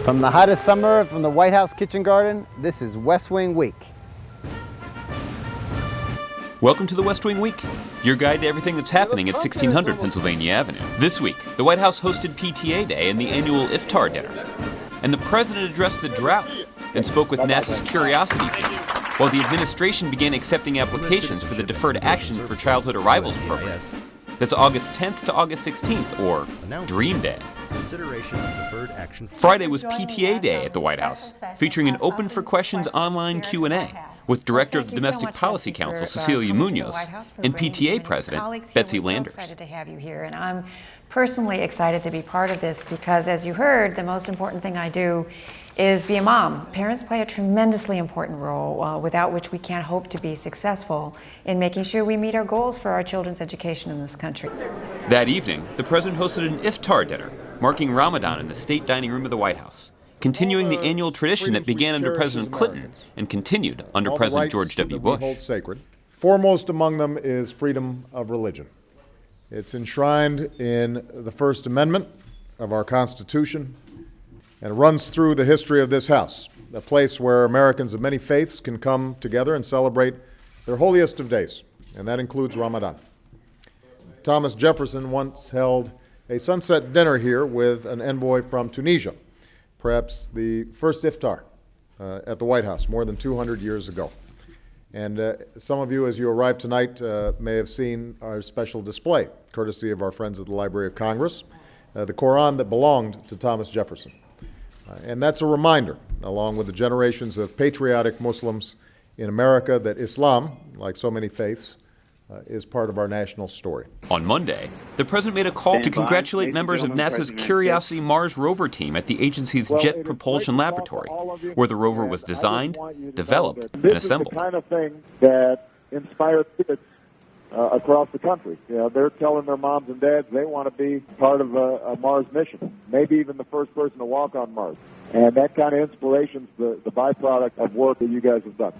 From the hottest summer from the White House kitchen garden, this is West Wing Week. Welcome to the West Wing Week, your guide to everything that's happening at 1600 Pennsylvania Avenue. This week, the White House hosted PTA Day and the annual Iftar dinner. And the president addressed the drought and spoke with NASA's Curiosity team, while the administration began accepting applications for the Deferred Action for Childhood Arrivals program. That's August 10th to August 16th, or Dream Day. Consideration of deferred action. Friday was PTA Day at the White House, featuring an Open for Questions online Q&A with Director of the Domestic Policy Council, Cecilia Munoz, and PTA President, Betsy Landers. I'm excited to have you here, and I'm personally excited to be part of this because, as you heard, the most important thing I do is be a mom. Parents play a tremendously important role, without which we can't hope to be successful in making sure we meet our goals for our children's education in this country. That evening, the president hosted an Iftar dinner, marking Ramadan in the state dining room of the White House, continuing the annual tradition that began under President Clinton and continued under President George W. Bush. Hold sacred. Foremost among them is freedom of religion. It's enshrined in the First Amendment of our Constitution, and it runs through the history of this House, a place where Americans of many faiths can come together and celebrate their holiest of days, and that includes Ramadan. Thomas Jefferson once held a sunset dinner here with an envoy from Tunisia, perhaps the first Iftar at the White House more than 200 years ago. And some of you, as you arrived tonight, may have seen our special display, courtesy of our friends at the Library of Congress, the Quran that belonged to Thomas Jefferson. And that's a reminder, along with the generations of patriotic Muslims in America, that Islam, like so many faiths, is part of our national story. On Monday, the president made a call to congratulate members of NASA's Curiosity Mars rover team at the agency's Jet Propulsion Laboratory, where the rover was designed, developed, and assembled. This is the kind of thing that inspires kids across the country. You know, they're telling their moms and dads they want to be part of a Mars mission, maybe even the first person to walk on Mars. And that kind of inspiration is the byproduct of work that you guys have done.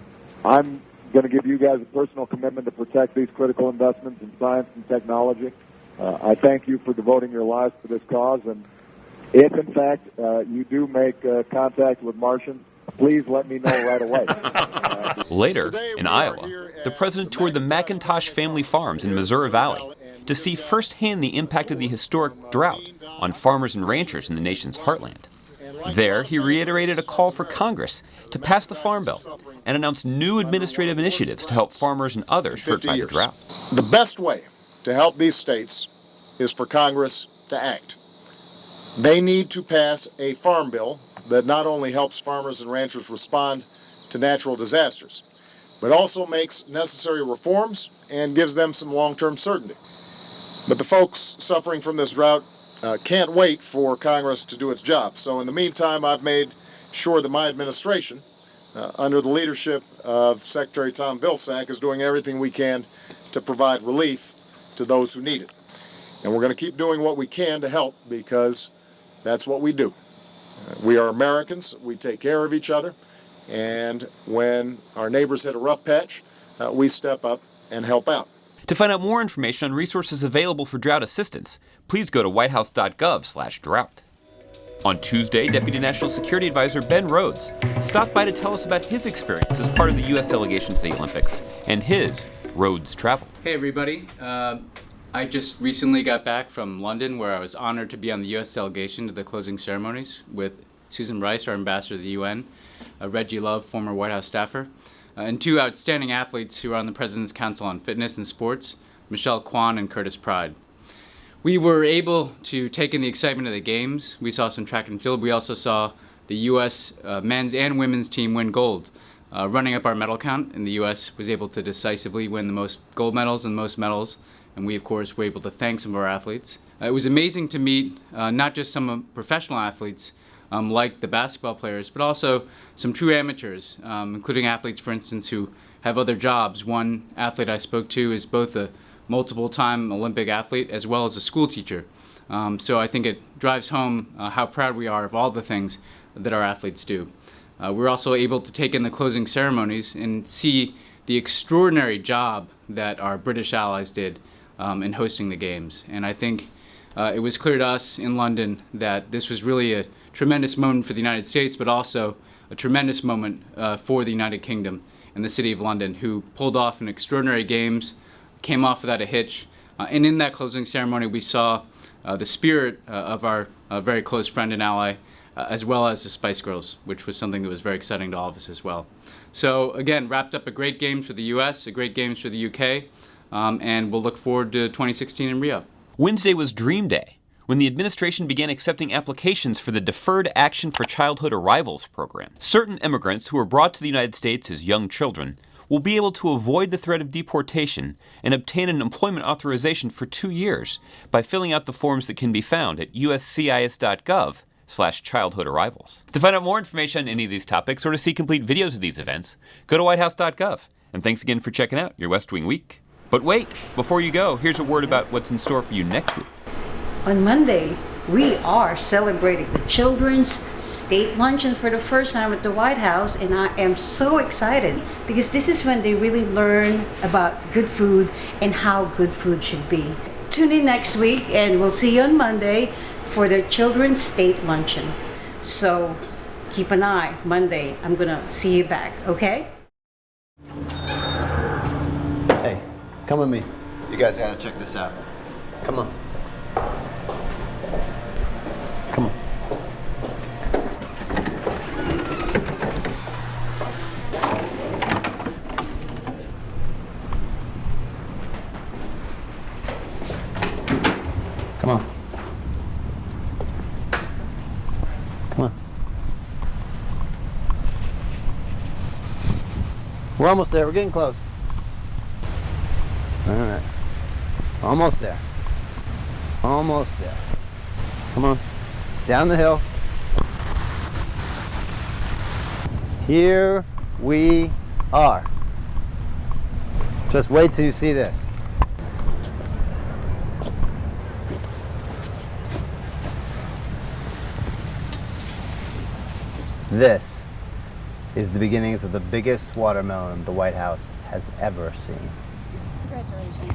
I'm going to give you guys a personal commitment to protect these critical investments in science and technology. I thank you for devoting your lives to this cause. And if, in fact, you do make contact with Martians, please let me know right away. Later, in Iowa, the president toured the McIntosh family farms in Missouri Valley to see firsthand the impact of the historic drought on farmers and ranchers in the nation's heartland. There, he reiterated a call for Congress to pass the Farm Bill and announce new administrative initiatives to help farmers and others hurt by the drought. The best way to help these states is for Congress to act. They need to pass a farm bill that not only helps farmers and ranchers respond to natural disasters, but also makes necessary reforms and gives them some long-term certainty. But the folks suffering from this drought can't wait for Congress to do its job. So in the meantime, I've made sure that my administration, under the leadership of Secretary Tom Vilsack, is doing everything we can to provide relief to those who need it. And we're going to keep doing what we can to help, because that's what we do. We are Americans. We take care of each other. And when our neighbors hit a rough patch, we step up and help out. To find out more information on resources available for drought assistance, please go to whitehouse.gov/drought. On Tuesday, Deputy National Security Advisor Ben Rhodes stopped by to tell us about his experience as part of the U.S. delegation to the Olympics and his Rhodes traveled. Hey everybody, I just recently got back from London, where I was honored to be on the U.S. delegation to the closing ceremonies with Susan Rice, our ambassador to the UN, Reggie Love, former White House staffer, and two outstanding athletes who are on the President's Council on Fitness and Sports, Michelle Kwan and Curtis Pride. We were able to take in the excitement of the games. We saw some track and field. We also saw the U.S. Men's and women's team win gold. Running up our medal count, and the U.S. was able to decisively win the most gold medals and most medals, and we, of course, were able to thank some of our athletes. It was amazing to meet not just some professional athletes, like the basketball players, but also some true amateurs, including athletes, for instance, who have other jobs. One athlete I spoke to is both a multiple-time Olympic athlete as well as a school teacher. So I think it drives home how proud we are of all the things that our athletes do. We're also able to take in the closing ceremonies and see the extraordinary job that our British allies did in hosting the games. And I think it was clear to us in London that this was really a tremendous moment for the United States, but also a tremendous moment for the United Kingdom and the City of London, who pulled off an extraordinary games, came off without a hitch. And in that closing ceremony, we saw the spirit of our very close friend and ally, as well as the Spice Girls, which was something that was very exciting to all of us as well. So again, wrapped up a great games for the U.S., a great games for the UK, and we'll look forward to 2016 in Rio. Wednesday was Dream Day, when the administration began accepting applications for the Deferred Action for Childhood Arrivals program. Certain immigrants who were brought to the United States as young children will be able to avoid the threat of deportation and obtain an employment authorization for 2 years by filling out the forms that can be found at uscis.gov/childhoodarrivals. To find out more information on any of these topics or to see complete videos of these events, go to whitehouse.gov. And thanks again for checking out your West Wing Week. But wait, before you go, here's a word about what's in store for you next week. On Monday, we are celebrating the Children's State Luncheon for the first time at the White House, and I am so excited because this is when they really learn about good food and how good food should be. Tune in next week, and we'll see you on Monday for the Children's State Luncheon. So keep an eye. Monday, I'm gonna see you back, okay? Hey, come with me. You guys gotta check this out. Come on. Come on. Come on. Come on. We're almost there. We're getting close. All right. Almost there. Almost there. Come on. Down the hill. Here we are. Just wait till you see this. This is the beginnings of the biggest watermelon the White House has ever seen. Congratulations.